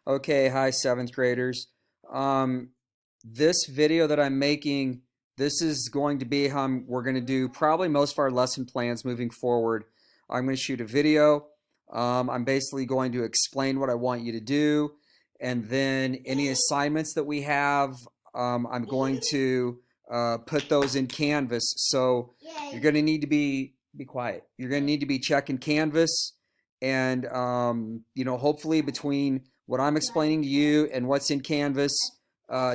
Okay, hi seventh graders. Um, this video that I'm making, this is going to be how we're going to do probably most of our lesson plans moving forward. I'm going to shoot a video. I'm basically going to explain what I want you to do, and then any assignments that we have, I'm going to put those in Canvas. So you're going to need to be quiet. You're going to need to be checking Canvas, and hopefully between what I'm explaining to you and what's in Canvas,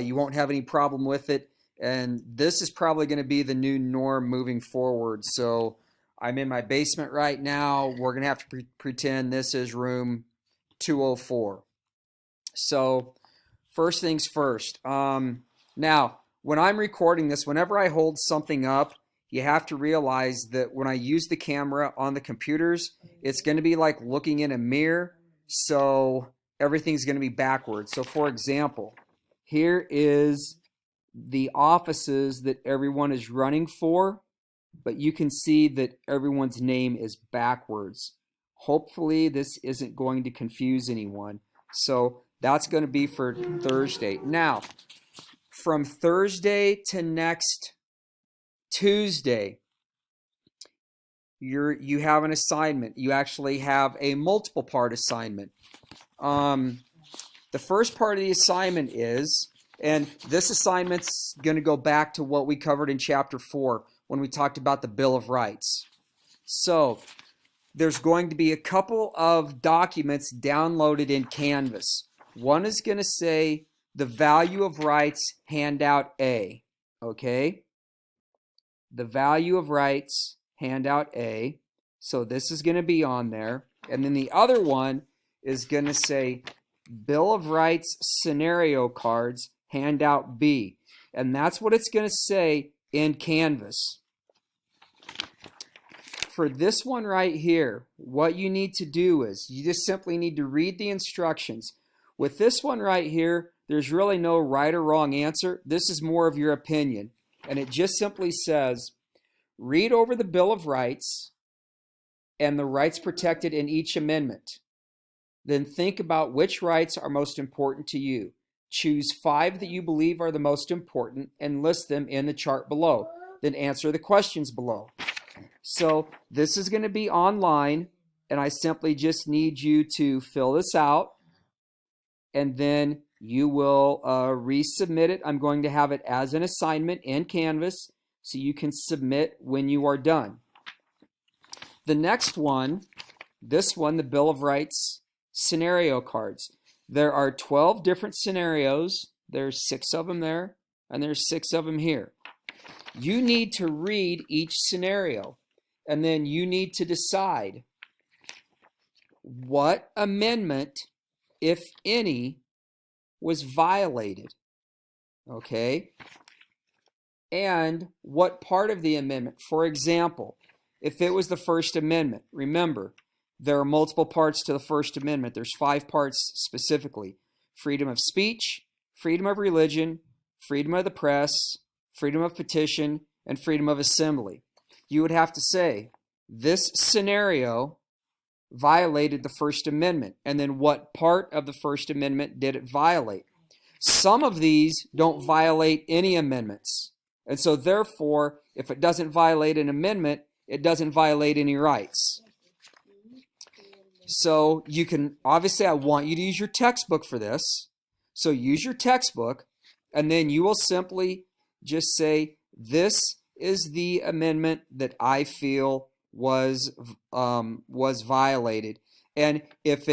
you won't have any problem with it. And this is probably going to be the new norm moving forward. So I'm in my basement right now. We're going to have to pretend this is room 204. So first things first. Now, when I'm recording this, whenever I hold something up, you have to realize that when I use the camera on the computers, it's going to be like looking in a mirror. So everything's going to be backwards. So for example, here is the offices that everyone is running for, but you can see that everyone's name is backwards. Hopefully this isn't going to confuse anyone. So that's going to be for Thursday. Now, from Thursday to next Tuesday, you have an assignment. You actually have a multiple part assignment. The first part of the assignment is, and this assignment's going to go back to what we covered in chapter 4 when we talked about the Bill of Rights. So there's going to be a couple of documents downloaded in Canvas. One is going to say the value of rights, handout A. Okay? The value of rights, handout A. So this is going to be on there. And then the other one is going to say Bill of Rights scenario cards, handout B. And that's what it's going to say in Canvas. For this one right here, what you need to do is you just simply need to read the instructions. With this one right here, there's really no right or wrong answer. This is more of your opinion. And it just simply says, read over the Bill of Rights and the rights protected in each amendment. Then think about which rights are most important to you. Choose 5 that you believe are the most important and list them in the chart below. Then answer the questions below. So this is going to be online, and I simply just need you to fill this out, and then you will resubmit it. I'm going to have it as an assignment in Canvas, so you can submit when you are done. The next one, this one, the Bill of Rights scenario cards. There are 12 different scenarios. There's 6 of them there, and there's 6 of them here. You need to read each scenario, and then you need to decide what amendment, if any, was violated. Okay? And what part of the amendment. For example, if it was the First Amendment, remember, there are multiple parts to the First Amendment. There's 5 parts specifically. Freedom of speech, freedom of religion, freedom of the press, freedom of petition, and freedom of assembly. You would have to say, this scenario violated the First Amendment, and then what part of the First Amendment did it violate? Some of these don't violate any amendments, and so therefore, if it doesn't violate an amendment, it doesn't violate any rights. So you can, obviously I want you to use your textbook for this, so use your textbook, and then you will simply just say, this is the amendment that I feel was violated. And if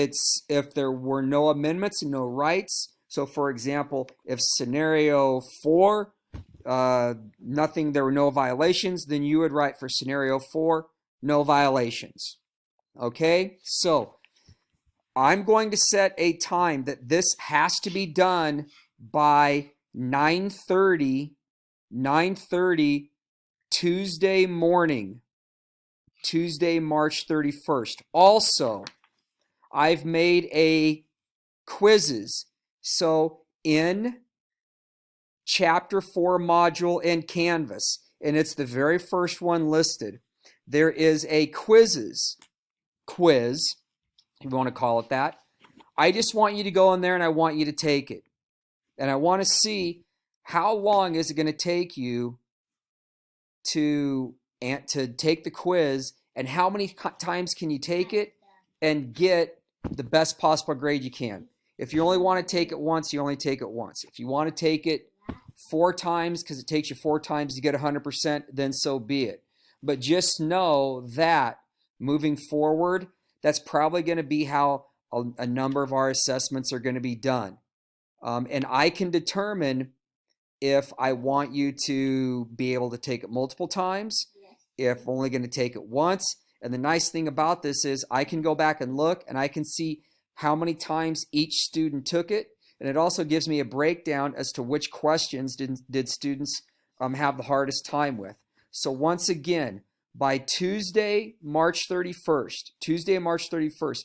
there were no amendments and no rights, so for example, if scenario 4, there were no violations, then you would write for scenario 4, no violations. Okay, so I'm going to set a time that this has to be done by 9:30 Tuesday morning, Tuesday, March 31st. Also, I've made a quizzes. So in chapter 4 module in Canvas, and it's the very first one listed, there is a quiz, if you want to call it that. I just want you to go in there and I want you to take it. And I want to see how long is it going to take you to take the quiz, and how many times can you take it and get the best possible grade you can. If you only want to take it once, you only take it once. If you want to take it 4 times because it takes you 4 times to get 100%, then so be it. But just know that moving forward, that's probably going to be how a number of our assessments are going to be done. And I can determine if I want you to be able to take it multiple times, if only going to take it once. And the nice thing about this is I can go back and look and I can see how many times each student took it. And it also gives me a breakdown as to which questions did students have the hardest time with. So once again, by Tuesday, March 31st,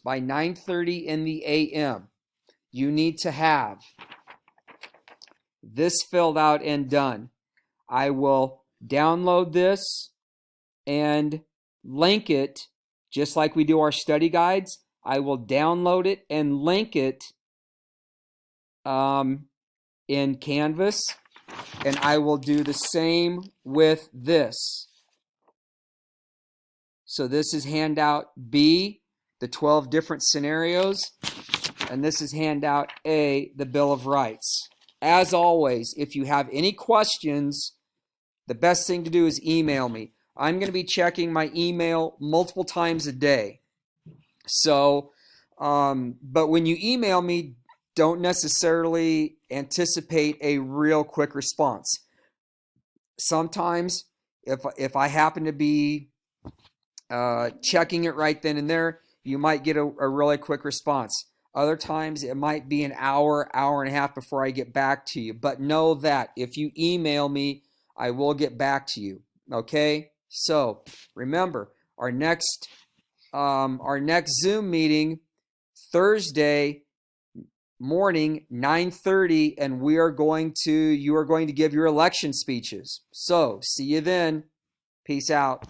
by 9:30 in the a.m., you need to have this filled out and done. I will download this and link it just like we do our study guides. I will download it and link it in Canvas, and I will do the same with this. So this is handout B, the 12 different scenarios, and this is handout A, the Bill of Rights. As always, if you have any questions, the best thing to do is email me. I'm going to be checking my email multiple times a day. So, but when you email me, don't necessarily anticipate a real quick response. Sometimes, if I happen to be checking it right then and there, you might get a really quick response. Other times, it might be an hour, hour and a half before I get back to you. But know that if you email me, I will get back to you. Okay? So remember, our next Zoom meeting, Thursday morning, 9:30, and you are going to give your election speeches. So see you then. Peace out.